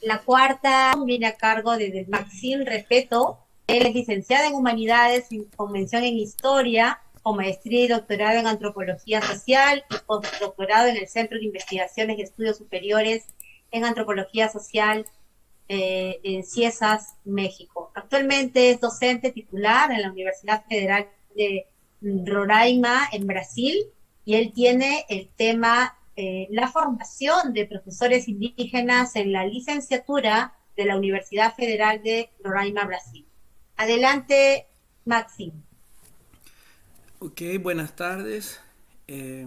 La cuarta viene a cargo de Maxine Repeto. Él es licenciada en Humanidades con mención en Historia, con maestría y doctorado en Antropología Social y postdoctorado en el Centro de Investigaciones y Estudios Superiores en Antropología Social en Ciesas, México. Actualmente es docente titular en la Universidad Federal de Roraima, en Brasil, y él tiene el tema la formación de profesores indígenas en la licenciatura de la Universidad Federal de Roraima, Brasil. Adelante, Maxim. Ok, buenas tardes. Eh,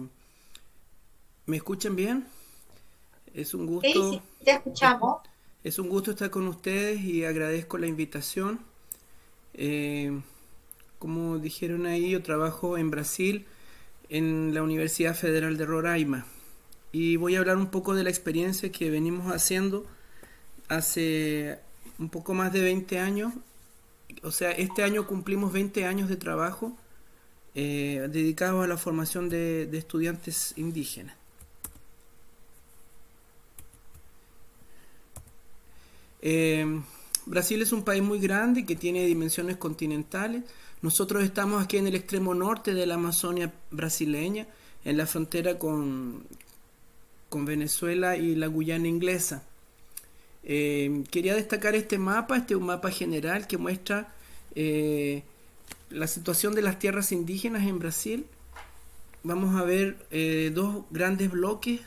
¿Me escuchan bien? Es un Sí, gusto, sí, te es, escuchamos. es un gusto estar con ustedes y agradezco la invitación. Eh, Como dijeron ahí, yo trabajo en Brasil en la Universidad Federal de Roraima y voy a hablar un poco de la experiencia que venimos haciendo hace un poco más de 20 años. O sea, este año cumplimos 20 años de trabajo dedicados a la formación de estudiantes indígenas. Eh, Brasil es un país muy grande que tiene dimensiones continentales. Nosotros estamos aquí en el extremo norte de la Amazonia brasileña, en la frontera con Venezuela y la Guyana inglesa. Quería destacar este es un mapa general que muestra eh, la situación de las tierras indígenas en Brasil. Vamos a ver dos grandes bloques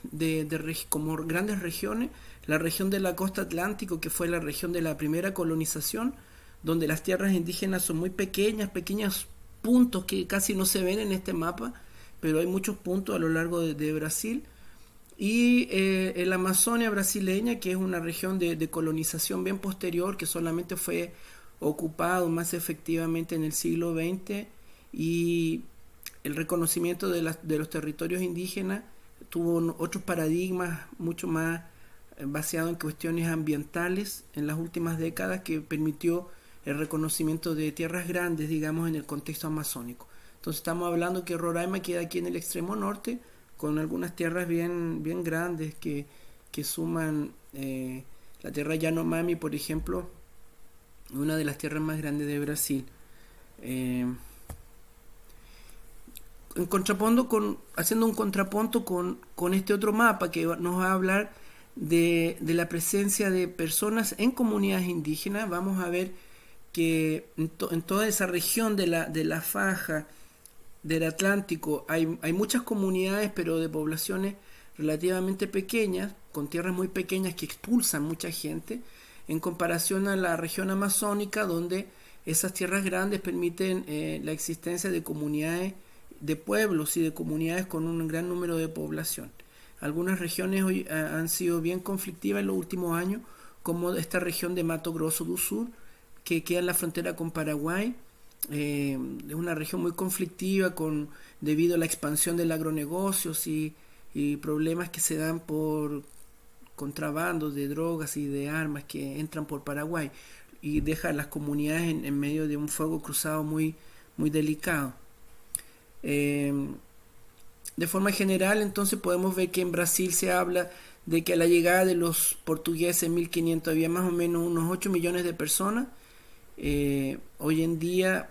como grandes regiones. La región de la costa atlántico, que fue la región de la primera colonización, donde las tierras indígenas son muy pequeñas, pequeños puntos que casi no se ven en este mapa, pero hay muchos puntos a lo largo de Brasil. Y la Amazonia brasileña, que es una región de colonización bien posterior, que solamente fue ocupado más efectivamente en el siglo XX, y el reconocimiento de los territorios indígenas tuvo otros paradigmas mucho más baseados en cuestiones ambientales en las últimas décadas, que permitió el reconocimiento de tierras grandes, digamos, en el contexto amazónico. Entonces estamos hablando que Roraima queda aquí en el extremo norte, con algunas tierras bien grandes que suman la tierra Yanomami, por ejemplo, una de las tierras más grandes de Brasil. Eh, en contrapunto haciendo un contrapunto con este otro mapa que nos va a hablar de la presencia de personas en comunidades indígenas. Vamos a ver que en toda esa región de la faja del Atlántico hay muchas comunidades, pero de poblaciones relativamente pequeñas, con tierras muy pequeñas que expulsan mucha gente, en comparación a la región amazónica, donde esas tierras grandes permiten la existencia de comunidades, de pueblos y de comunidades con un gran número de población. Algunas regiones hoy han sido bien conflictivas en los últimos años, como esta región de Mato Grosso do Sul, que queda en la frontera con Paraguay. Es una región muy conflictiva debido a la expansión del agronegocios y problemas que se dan por contrabando de drogas y de armas que entran por Paraguay y deja a las comunidades en medio de un fuego cruzado muy delicado. Eh, de forma general, entonces podemos ver que en Brasil se habla de que a la llegada de los portugueses en 1500 había más o menos unos 8 millones de personas. Hoy en día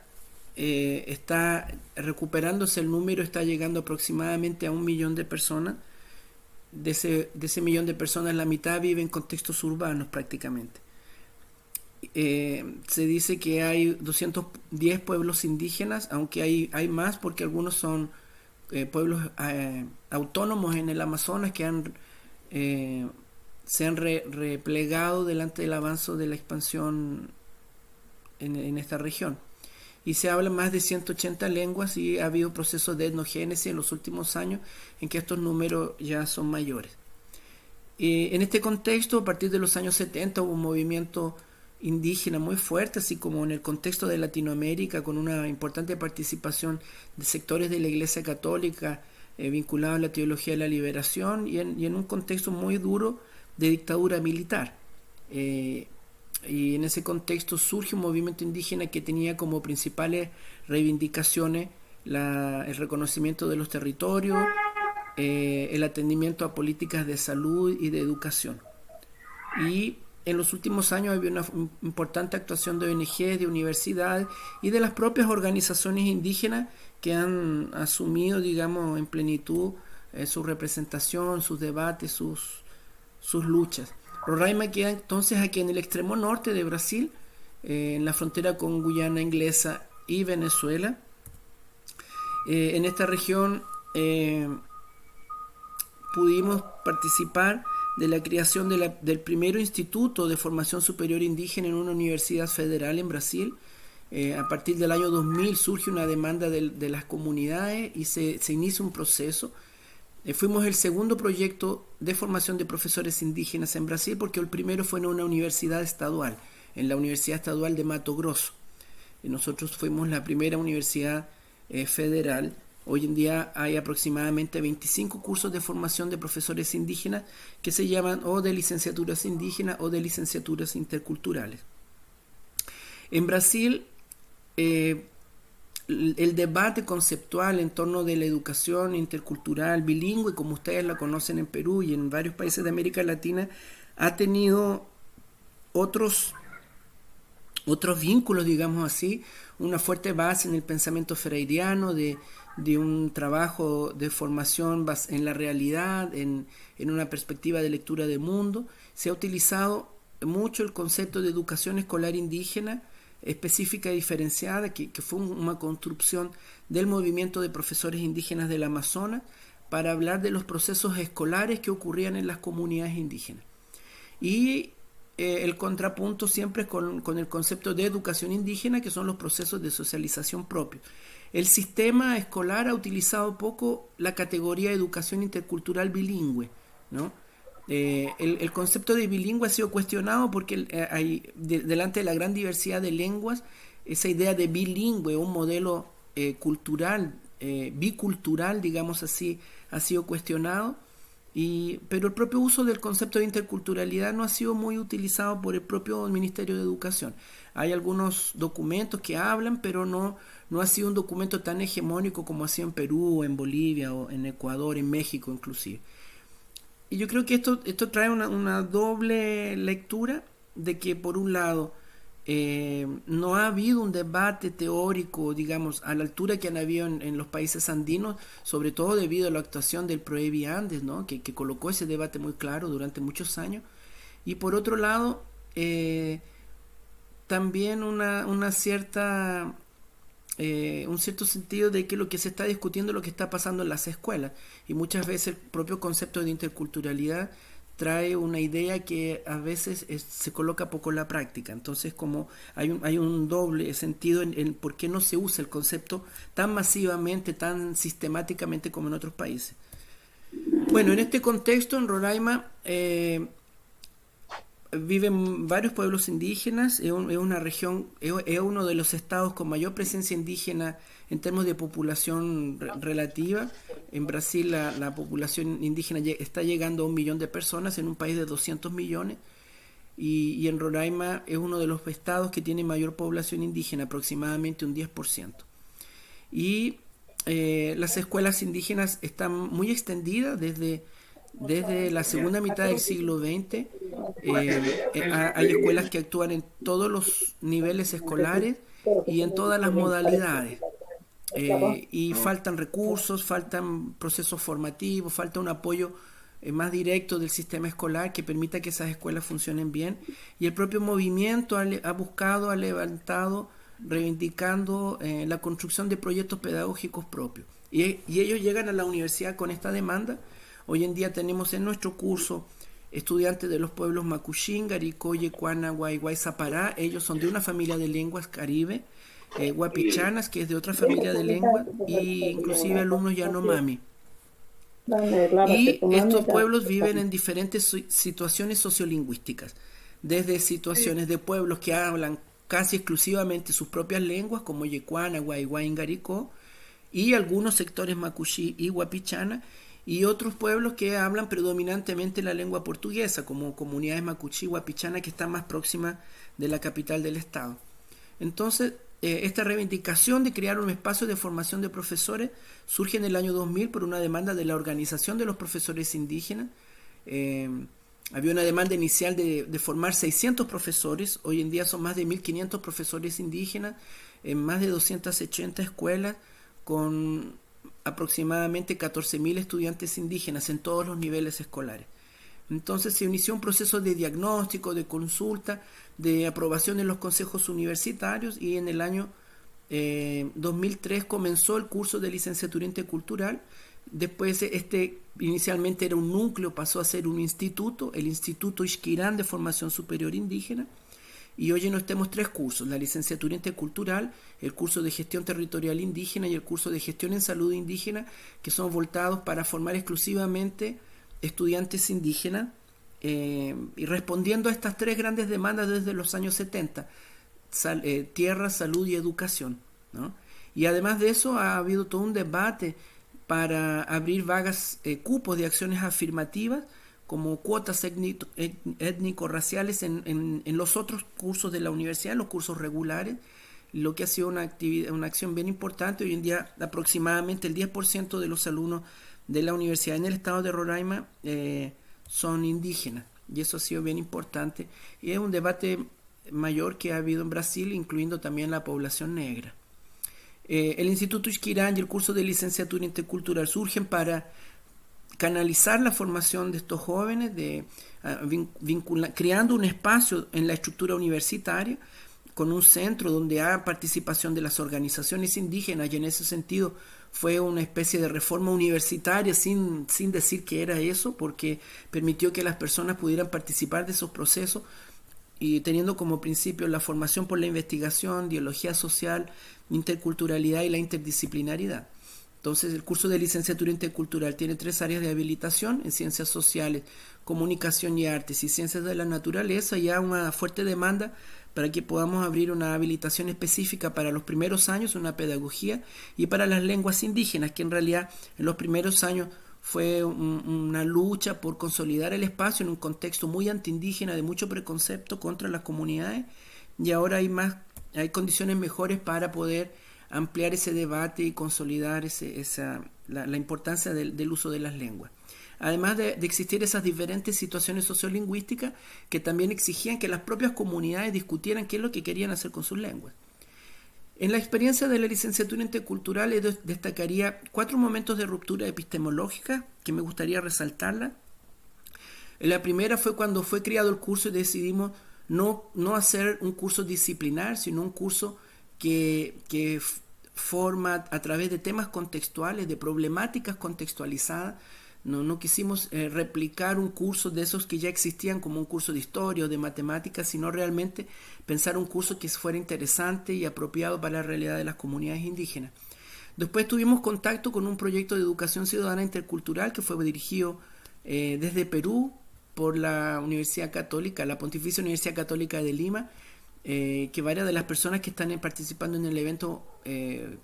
está recuperándose el número, está llegando aproximadamente a 1 millón de personas. De ese millón de personas, la mitad vive en contextos urbanos prácticamente. Se dice que hay 210 pueblos indígenas, aunque hay más porque algunos son pueblos autónomos en el Amazonas que eh, se han replegado delante del avance de la expansión en esta región. Y se hablan más de 180 lenguas y ha habido procesos de etnogénesis en los últimos años en que estos números ya son mayores. En este contexto, a partir de los años 70 hubo un movimiento indígena muy fuerte, así como en el contexto de Latinoamérica, con una importante participación de sectores de la Iglesia Católica vinculados a la teología de la liberación y en un contexto muy duro de dictadura militar. Eh, y en ese contexto surge un movimiento indígena que tenía como principales reivindicaciones el reconocimiento de los territorios, el atendimiento a políticas de salud y de educación. Y en los últimos años había una importante actuación de ONGs, de universidades y de las propias organizaciones indígenas que han asumido, digamos, en plenitud su representación, sus debates, sus luchas. Roraima queda entonces aquí en el extremo norte de Brasil, en la frontera con Guyana Inglesa y Venezuela. En esta región pudimos participar de la creación del primer instituto de formación superior indígena en una universidad federal en Brasil. A partir del año 2000 surge una demanda de las comunidades y se inicia un proceso. Fuimos el segundo proyecto de formación de profesores indígenas en Brasil, porque el primero fue en una universidad estadual, en la Universidad Estadual de Mato Grosso. Y nosotros fuimos la primera universidad federal. Hoy en día hay aproximadamente 25 cursos de formación de profesores indígenas que se llaman o de licenciaturas indígenas o de licenciaturas interculturales. En Brasil, el debate conceptual en torno de la educación intercultural bilingüe, como ustedes la conocen en Perú y en varios países de América Latina, ha tenido otros vínculos, digamos así, una fuerte base en el pensamiento freiriano de un trabajo de formación en la realidad, en una perspectiva de lectura del mundo. Se ha utilizado mucho el concepto de educación escolar indígena específica y diferenciada, que fue una construcción del movimiento de profesores indígenas del Amazonas para hablar de los procesos escolares que ocurrían en las comunidades indígenas. Y el contrapunto siempre con el concepto de educación indígena, que son los procesos de socialización propios. El sistema escolar ha utilizado poco la categoría de educación intercultural bilingüe, ¿no? El concepto de bilingüe ha sido cuestionado porque delante de la gran diversidad de lenguas, esa idea de bilingüe, un modelo cultural, bicultural, digamos así, ha sido cuestionado. Pero el propio uso del concepto de interculturalidad no ha sido muy utilizado por el propio Ministerio de Educación. Hay algunos documentos que hablan, pero no ha sido un documento tan hegemónico como ha sido en Perú, en Bolivia, o en Ecuador, en México inclusive. Y yo creo que esto trae una doble lectura de que, por un lado, no ha habido un debate teórico, digamos, a la altura que han habido en los países andinos, sobre todo debido a la actuación del PROEBI Andes, ¿no? que colocó ese debate muy claro durante muchos años. Y por otro lado, también una cierta... un cierto sentido de que lo que se está discutiendo es lo que está pasando en las escuelas, y muchas veces el propio concepto de interculturalidad trae una idea que a veces se coloca poco en la práctica. Entonces, como hay un doble sentido en por qué no se usa el concepto tan masivamente, tan sistemáticamente como en otros países. Bueno, en este contexto, en Roraima viven varios pueblos indígenas. Es una región, es uno de los estados con mayor presencia indígena en términos de población relativa. En Brasil la población indígena está llegando a 1 millón de personas en un país de 200 millones, y en Roraima es uno de los estados que tiene mayor población indígena, aproximadamente un 10%. Y las escuelas indígenas están muy extendidas desde la segunda mitad del siglo XX. Hay escuelas que actúan en todos los niveles escolares y en todas las modalidades. Y faltan recursos, faltan procesos formativos, falta un apoyo más directo del sistema escolar que permita que esas escuelas funcionen bien. Y el propio movimiento ha levantado, reivindicando la construcción de proyectos pedagógicos propios. Y ellos llegan a la universidad con esta demanda. Hoy en día tenemos en nuestro curso estudiantes de los pueblos Macuxín, Garicó, Yecuana, Guayguay, Zapará. Ellos son de una familia de lenguas caribe, Guapichanas, que es de otra familia de lenguas, y inclusive alumnos Yanomami. Y estos pueblos viven en diferentes situaciones sociolingüísticas, desde situaciones de pueblos que hablan casi exclusivamente sus propias lenguas, como Yecuana, Guayguay, Garicó, y algunos sectores Macuxí y Guapichana, y otros pueblos que hablan predominantemente la lengua portuguesa, como comunidades Macuxí y Guapichana, que están más próximas de la capital del estado. Entonces, esta reivindicación de crear un espacio de formación de profesores surge en el año 2000 por una demanda de la Organización de los Profesores Indígenas, Había una demanda inicial de formar 600 profesores, hoy en día son más de 1.500 profesores indígenas en más de 280 escuelas con aproximadamente 14.000 estudiantes indígenas en todos los niveles escolares. Entonces se inició un proceso de diagnóstico, de consulta, de aprobación en los consejos universitarios y en el año 2003 comenzó el curso de licenciatura intercultural. Después inicialmente era un núcleo, pasó a ser un instituto, el Instituto Ixquirán de Formación Superior Indígena, y hoy nos tenemos tres cursos: la licenciatura intercultural, el curso de gestión territorial indígena y el curso de gestión en salud indígena, que son voltados para formar exclusivamente estudiantes indígenas, y respondiendo a estas tres grandes demandas desde los años 70: tierra, salud y educación, ¿no? Y además de eso ha habido todo un debate para abrir vagas, cupos de acciones afirmativas como cuotas étnico-raciales en los otros cursos de la universidad, los cursos regulares, lo que ha sido una acción bien importante. Hoy en día aproximadamente el 10% de los alumnos de la universidad en el estado de Roraima son indígenas, y eso ha sido bien importante, y es un debate mayor que ha habido en Brasil, incluyendo también la población negra. El Instituto Ixquirán y el curso de licenciatura intercultural surgen para canalizar la formación de estos jóvenes, creando un espacio en la estructura universitaria con un centro donde hay participación de las organizaciones indígenas, y en ese sentido fue una especie de reforma universitaria sin decir que era eso, porque permitió que las personas pudieran participar de esos procesos y teniendo como principio la formación por la investigación, dialogía social, interculturalidad y la interdisciplinaridad. Entonces, el curso de licenciatura intercultural tiene 3 áreas de habilitación: en ciencias sociales, comunicación y artes y ciencias de la naturaleza. Y hay una fuerte demanda para que podamos abrir una habilitación específica para los primeros años, una pedagogía, y para las lenguas indígenas, que en realidad en los primeros años fue una lucha por consolidar el espacio en un contexto muy antiindígena, de mucho preconcepto contra las comunidades, y ahora hay condiciones mejores para poder ampliar ese debate y consolidar la importancia del uso de las lenguas. Además de existir esas diferentes situaciones sociolingüísticas que también exigían que las propias comunidades discutieran qué es lo que querían hacer con sus lenguas. En la experiencia de la licenciatura intercultural destacaría 4 momentos de ruptura epistemológica que me gustaría resaltarla. La primera fue cuando fue creado el curso y decidimos no hacer un curso disciplinar, sino un curso que forma a través de temas contextuales, de problemáticas contextualizadas. No quisimos replicar un curso de esos que ya existían como un curso de historia o de matemáticas, sino realmente pensar un curso que fuera interesante y apropiado para la realidad de las comunidades indígenas. Después tuvimos contacto con un proyecto de educación ciudadana intercultural que fue dirigido desde Perú por la Universidad Católica, la Pontificia Universidad Católica de Lima, que varias de las personas que están participando en el evento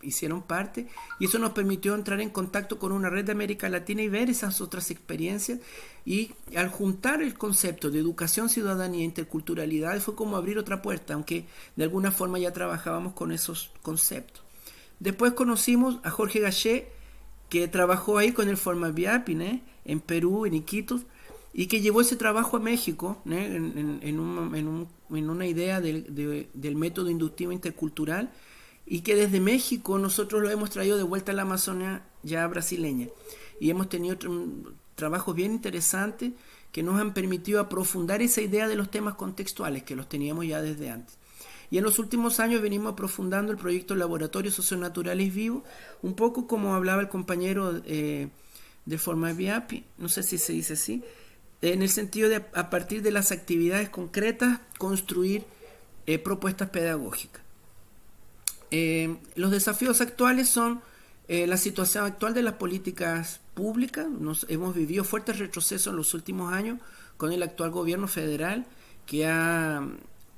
hicieron parte, y eso nos permitió entrar en contacto con una red de América Latina y ver esas otras experiencias, y al juntar el concepto de educación, ciudadanía e interculturalidad fue como abrir otra puerta, aunque de alguna forma ya trabajábamos con esos conceptos. Después conocimos a Jorge Gallé, que trabajó ahí con el Formaviapi, en Perú, en Iquitos, y que llevó ese trabajo a México, en una idea del método inductivo intercultural, y que desde México nosotros lo hemos traído de vuelta a la Amazonia ya brasileña, y hemos tenido trabajos bien interesantes que nos han permitido aprofundar esa idea de los temas contextuales que los teníamos ya desde antes. Y en los últimos años venimos aprofundando el proyecto Laboratorios Socionaturales Vivos, un poco como hablaba el compañero de Formaviapi, no sé si se dice así, en el sentido de, a partir de las actividades concretas, construir propuestas pedagógicas. Los desafíos actuales son la situación actual de las políticas públicas. Hemos vivido fuertes retrocesos en los últimos años con el actual gobierno federal, que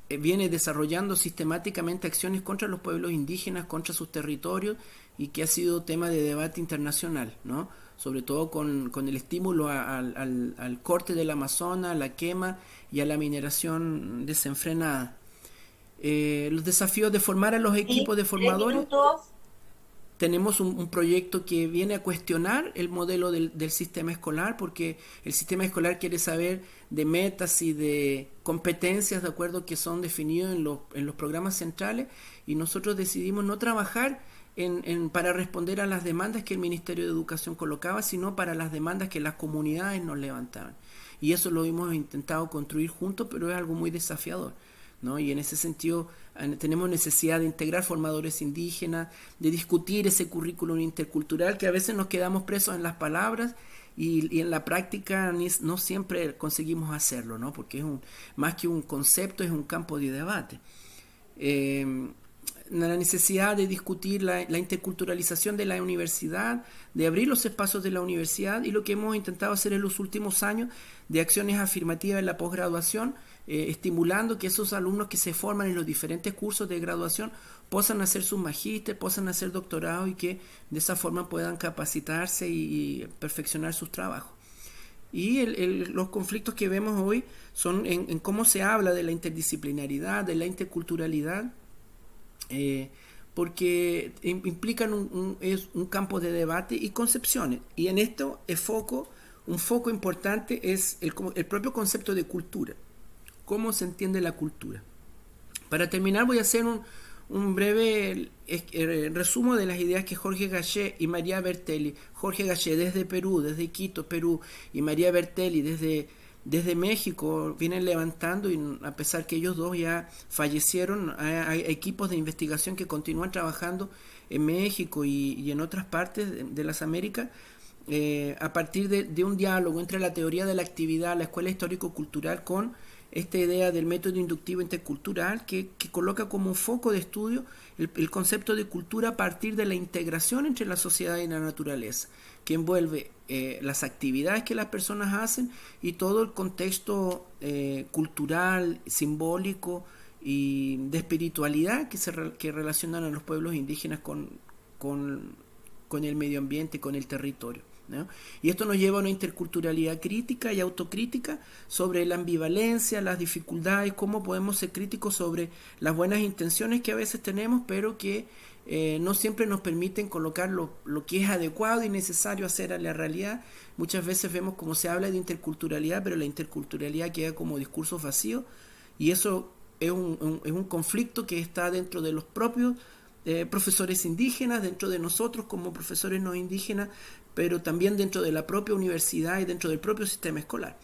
viene desarrollando sistemáticamente acciones contra los pueblos indígenas, contra sus territorios, y que ha sido tema de debate internacional, ¿no? Sobre todo con el estímulo al corte del Amazonas, a la quema y a la mineración desenfrenada. Los desafíos de formar a los equipos de 3 formadores. minutos. tenemos un proyecto que viene a cuestionar el modelo del sistema escolar, porque el sistema escolar quiere saber de metas y de competencias, de acuerdo, que son definidos en los programas centrales, y nosotros decidimos no trabajar para responder a las demandas que el Ministerio de Educación colocaba, sino para las demandas que las comunidades nos levantaban. Y eso lo hemos intentado construir juntos, pero es algo muy desafiador, ¿no? Y en ese sentido tenemos necesidad de integrar formadores indígenas, de discutir ese currículum intercultural, que a veces nos quedamos presos en las palabras y en la práctica no siempre conseguimos hacerlo, ¿no? Porque más que un concepto, es un campo de debate. La necesidad de discutir la interculturalización de la universidad, de abrir los espacios de la universidad, y lo que hemos intentado hacer en los últimos años de acciones afirmativas en la posgraduación, estimulando que esos alumnos que se forman en los diferentes cursos de graduación puedan hacer sus magíster, puedan hacer doctorado, y que de esa forma puedan capacitarse y perfeccionar sus trabajos. Y los conflictos que vemos hoy son en cómo se habla de la interdisciplinaridad, de la interculturalidad, porque implican un campo de debate y concepciones. Y en esto un foco importante es el propio concepto de cultura. ¿Cómo se entiende la cultura? Para terminar, voy a hacer un breve resumen de las ideas que Jorge Gallé y María Bertelli, Jorge Gallé desde Perú, desde Quito, Perú, y María Bertelli desde México, vienen levantando, y a pesar que ellos dos ya fallecieron, hay equipos de investigación que continúan trabajando en México y en otras partes de las Américas, a partir de un diálogo entre la teoría de la actividad, la escuela histórico-cultural, con esta idea del método inductivo intercultural, que coloca como foco de estudio el concepto de cultura a partir de la integración entre la sociedad y la naturaleza, que envuelve las actividades que las personas hacen y todo el contexto cultural, simbólico y de espiritualidad que relacionan a los pueblos indígenas con el medio ambiente, con el territorio, ¿no? Y esto nos lleva a una interculturalidad crítica y autocrítica sobre la ambivalencia, las dificultades, cómo podemos ser críticos sobre las buenas intenciones que a veces tenemos, pero que no siempre nos permiten colocar lo que es adecuado y necesario hacer a la realidad. Muchas veces vemos cómo se habla de interculturalidad, pero la interculturalidad queda como discurso vacío, y eso es un conflicto que está dentro de los propios profesores indígenas, dentro de nosotros como profesores no indígenas, pero también dentro de la propia universidad y dentro del propio sistema escolar.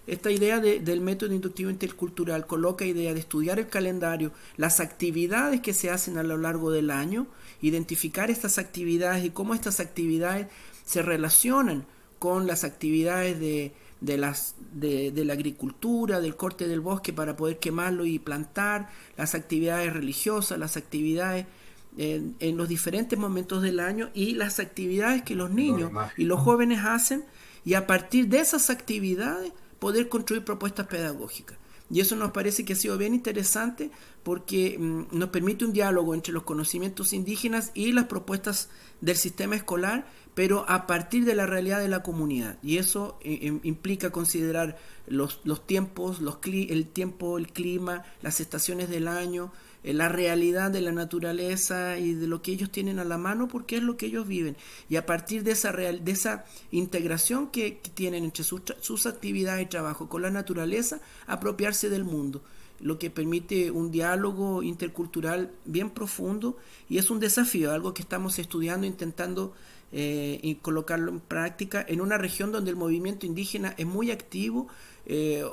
Esta idea del método inductivo intercultural coloca idea de estudiar el calendario, las actividades que se hacen a lo largo del año, identificar estas actividades y cómo estas actividades se relacionan con las actividades de la agricultura, del corte del bosque para poder quemarlo y plantar, las actividades religiosas, las actividades en los diferentes momentos del año, y las actividades que los niños y los jóvenes hacen, y a partir de esas actividades poder construir propuestas pedagógicas. Y eso nos parece que ha sido bien interesante, porque nos permite un diálogo entre los conocimientos indígenas y las propuestas del sistema escolar, pero a partir de la realidad de la comunidad. Y eso implica considerar los tiempos, el tiempo, el clima, las estaciones del año, la realidad de la naturaleza y de lo que ellos tienen a la mano, porque es lo que ellos viven. Y a partir de esa integración que tienen entre sus actividades y trabajo con la naturaleza, apropiarse del mundo, lo que permite un diálogo intercultural bien profundo, y es un desafío, algo que estamos estudiando, intentando y colocarlo en práctica en una región donde el movimiento indígena es muy activo.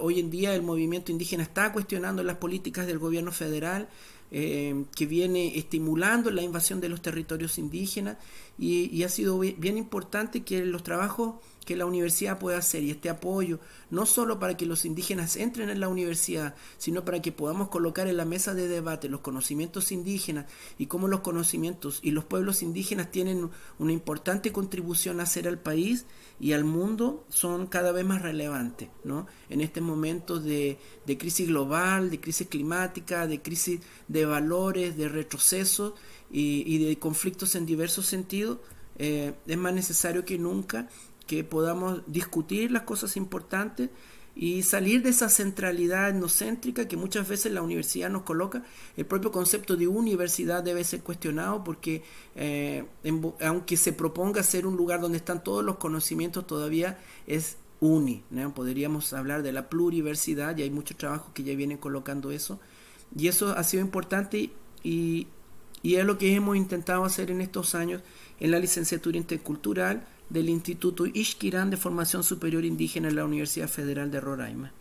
Hoy en día el movimiento indígena está cuestionando las políticas del gobierno federal, que viene estimulando la invasión de los territorios indígenas, y ha sido bien importante que los trabajos que la universidad pueda hacer y este apoyo, no solo para que los indígenas entren en la universidad, sino para que podamos colocar en la mesa de debate los conocimientos indígenas y cómo los conocimientos y los pueblos indígenas tienen una importante contribución a hacer al país y al mundo, son cada vez más relevantes, ¿no? En este momento de crisis global, de crisis climática, de crisis de valores, de retrocesos y de conflictos en diversos sentidos, es más necesario que nunca que podamos discutir las cosas importantes y salir de esa centralidad etnocéntrica que muchas veces la universidad nos coloca. El propio concepto de universidad debe ser cuestionado porque aunque se proponga ser un lugar donde están todos los conocimientos, todavía es ¿no? Podríamos hablar de la pluriversidad y hay muchos trabajos que ya vienen colocando eso. Y eso ha sido importante y, y es lo que hemos intentado hacer en estos años en la licenciatura intercultural del Instituto Ixquirán de Formación Superior Indígena en la Universidad Federal de Roraima.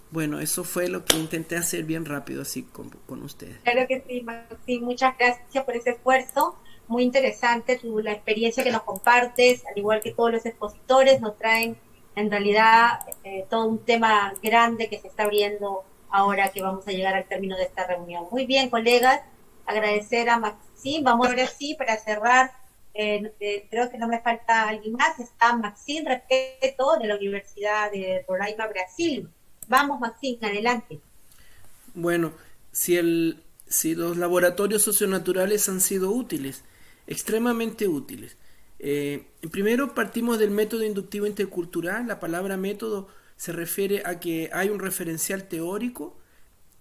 Bueno, eso fue lo que intenté hacer bien rápido así con ustedes. Claro que sí, Maxi, muchas gracias por ese esfuerzo. Muy interesante la experiencia que nos compartes, al igual que todos los expositores, nos traen en realidad todo un tema grande que se está abriendo ahora que vamos a llegar al término de esta reunión. Muy bien, colegas, agradecer a Maxim. Vamos ahora sí para cerrar. Creo que no me falta alguien más. Está Maxim Respeto de la Universidad de Roraima, Brasil. Vamos, Maxim, adelante. Bueno, si los laboratorios socionaturales han sido útiles, extremadamente útiles. Primero partimos del método inductivo intercultural. La palabra método se refiere a que hay un referencial teórico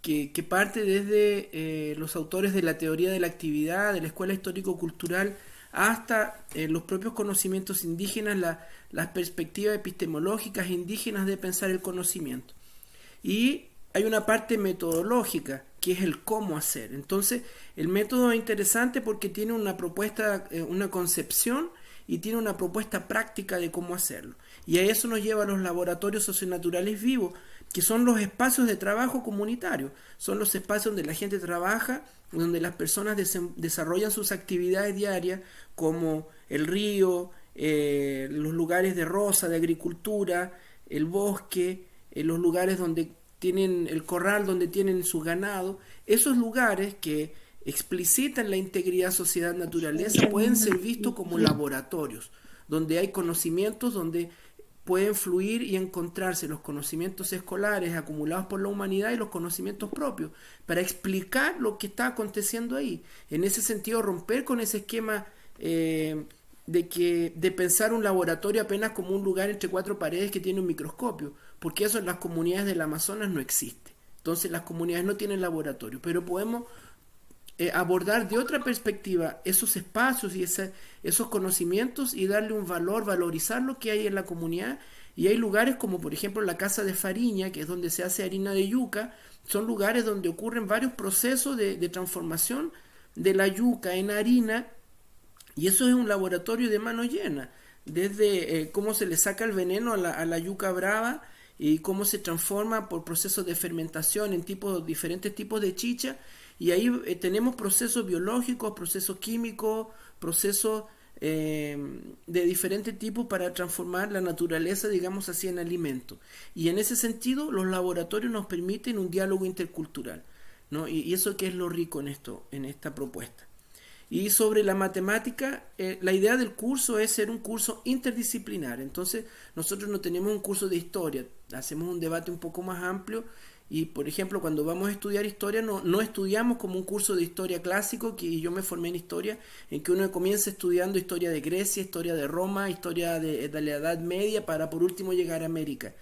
que parte desde los autores de la teoría de la actividad, de la escuela histórico-cultural, hasta los propios conocimientos indígenas, las perspectivas epistemológicas indígenas de pensar el conocimiento. Y hay una parte metodológica, que es el cómo hacer. Entonces, el método es interesante porque tiene una propuesta, una concepción y tiene una propuesta práctica de cómo hacerlo. Y a eso nos lleva a los laboratorios socionaturales vivos, que son los espacios de trabajo comunitario. Son los espacios donde la gente trabaja, donde las personas desarrollan sus actividades diarias, como el río, los lugares de roza, de agricultura, el bosque, los lugares donde tienen el corral, donde tienen su ganado. Esos lugares que explicitan la integridad sociedad-naturaleza pueden ser vistos como laboratorios, donde hay conocimientos, donde pueden fluir y encontrarse los conocimientos escolares acumulados por la humanidad y los conocimientos propios, para explicar lo que está aconteciendo ahí. En ese sentido, romper con ese esquema de pensar un laboratorio apenas como un lugar entre cuatro paredes que tiene un microscopio, porque eso en las comunidades del Amazonas no existe. Entonces las comunidades no tienen laboratorio, pero podemos abordar de otra perspectiva esos espacios y esos conocimientos y darle un valor, valorizar lo que hay en la comunidad. Y hay lugares como por ejemplo la Casa de Fariña, que es donde se hace harina de yuca. Son lugares donde ocurren varios procesos de transformación de la yuca en harina, y eso es un laboratorio de mano llena, desde cómo se le saca el veneno a la yuca brava y cómo se transforma por procesos de fermentación en diferentes tipos de chicha. Y ahí tenemos procesos biológicos, procesos químicos, procesos de diferentes tipos para transformar la naturaleza, digamos así, en alimento. Y en ese sentido, los laboratorios nos permiten un diálogo intercultural, ¿no? Y eso que es lo rico en esta propuesta. Y sobre la matemática, la idea del curso es ser un curso interdisciplinar. Entonces, nosotros no tenemos un curso de historia, hacemos un debate un poco más amplio. Y por ejemplo, cuando vamos a estudiar historia, no estudiamos como un curso de historia clásico, que yo me formé en historia, en que uno comienza estudiando historia de Grecia, historia de Roma, historia de la Edad Media, para por último llegar a América,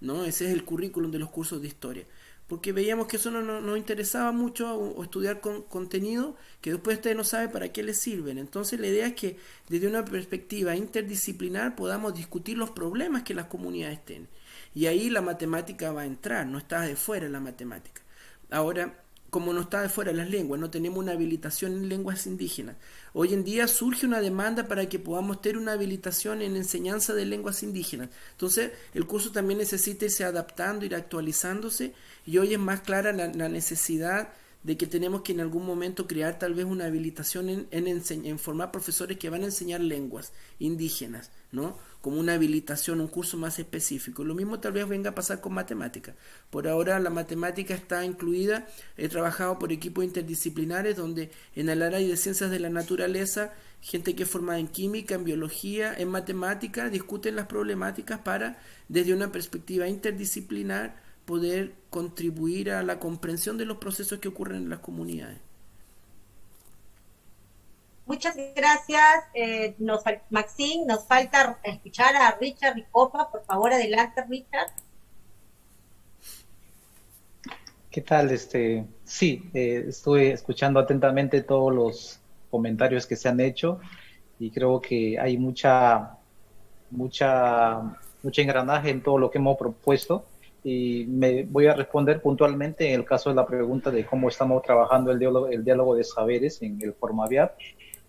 ¿no? Ese es el currículum de los cursos de historia, porque veíamos que eso no nos interesaba mucho, o estudiar contenido que después usted no sabe para qué le sirven. Entonces la idea es que desde una perspectiva interdisciplinar podamos discutir los problemas que las comunidades tienen. Y ahí la matemática va a entrar, no está de fuera la matemática. Ahora, como no está de fuera las lenguas, no tenemos una habilitación en lenguas indígenas. Hoy en día surge una demanda para que podamos tener una habilitación en enseñanza de lenguas indígenas. Entonces, el curso también necesita irse adaptando, ir actualizándose, y hoy es más clara la necesidad de que tenemos que en algún momento crear tal vez una habilitación en formar profesores que van a enseñar lenguas indígenas, ¿no? Como una habilitación, un curso más específico. Lo mismo tal vez venga a pasar con matemática. Por ahora la matemática está incluida, he trabajado por equipos interdisciplinares donde en el área de ciencias de la naturaleza, gente que es formada en química, en biología, en matemática, discuten las problemáticas para, desde una perspectiva interdisciplinar, poder contribuir a la comprensión de los procesos que ocurren en las comunidades. Muchas gracias, Maxine. Nos falta escuchar a Richard Ricopa. Por favor, adelante, Richard. ¿Qué tal? Sí, estuve escuchando atentamente todos los comentarios que se han hecho y creo que hay mucha engranaje en todo lo que hemos propuesto y me voy a responder puntualmente en el caso de la pregunta de cómo estamos trabajando el diálogo de saberes en el Formaviap,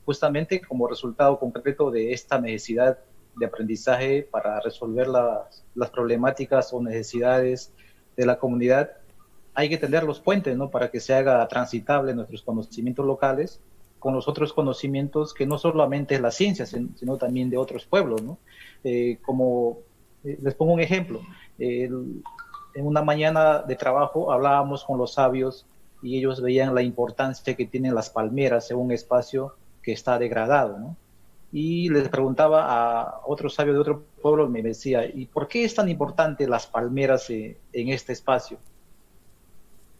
justamente como resultado concreto de esta necesidad de aprendizaje para resolver las problemáticas o necesidades de la comunidad. Hay que tender los puentes, ¿no? Para que se haga transitable nuestros conocimientos locales con los otros conocimientos que no solamente es la ciencia, sino también de otros pueblos, ¿no? Les pongo un ejemplo. En una mañana de trabajo hablábamos con los sabios y ellos veían la importancia que tienen las palmeras en un espacio que está degradado, ¿no? Y les preguntaba a otro sabio de otro pueblo, me decía, ¿y por qué es tan importante las palmeras en este espacio?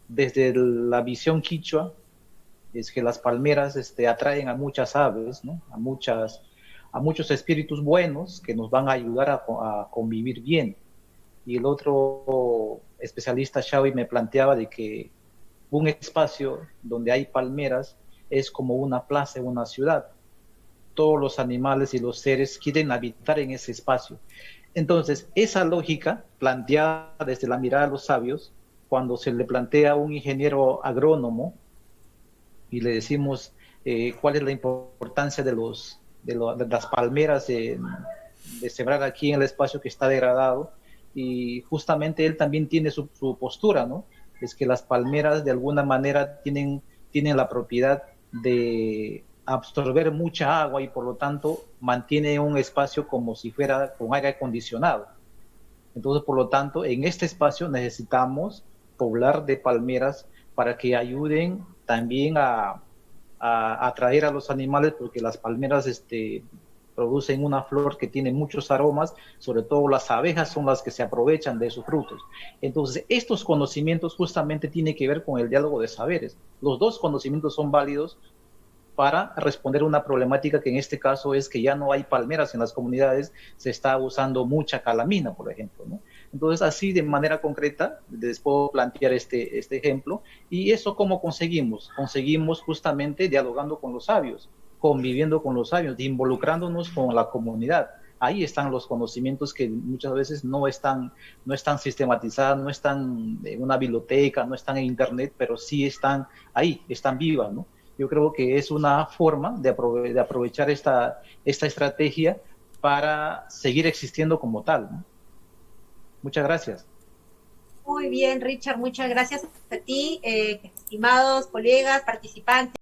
Desde la visión quichua, es que las palmeras atraen a muchas aves, ¿no? A muchos espíritus buenos que nos van a ayudar a convivir bien. Y el otro especialista, Shawi, me planteaba de que un espacio donde hay palmeras es como una plaza en una ciudad. Todos los animales y los seres quieren habitar en ese espacio. Entonces, esa lógica planteada desde la mirada de los sabios, cuando se le plantea a un ingeniero agrónomo y le decimos cuál es la importancia de las palmeras de sembrar aquí en el espacio que está degradado, y justamente él también tiene su postura, ¿no? Es que las palmeras de alguna manera tienen la propiedad de absorber mucha agua y por lo tanto mantiene un espacio como si fuera con aire acondicionado. Entonces, por lo tanto, en este espacio necesitamos poblar de palmeras para que ayuden también a atraer a los animales, porque las palmeras producen una flor que tiene muchos aromas, sobre todo las abejas son las que se aprovechan de esos frutos. Entonces, estos conocimientos justamente tienen que ver con el diálogo de saberes. Los dos conocimientos son válidos para responder a una problemática que en este caso es que ya no hay palmeras en las comunidades, se está usando mucha calamina, por ejemplo, ¿no? Entonces, así de manera concreta, les puedo plantear este ejemplo. ¿Y eso cómo conseguimos? Conseguimos justamente dialogando con los sabios, conviviendo con los sabios, involucrándonos con la comunidad. Ahí están los conocimientos que muchas veces no están sistematizados, no están en una biblioteca, no están en internet, pero sí están ahí, están vivas, ¿no? Yo creo que es una forma de aprovechar esta estrategia para seguir existiendo como tal, ¿no? Muchas gracias. Muy bien, Richard, muchas gracias a ti, estimados colegas, participantes.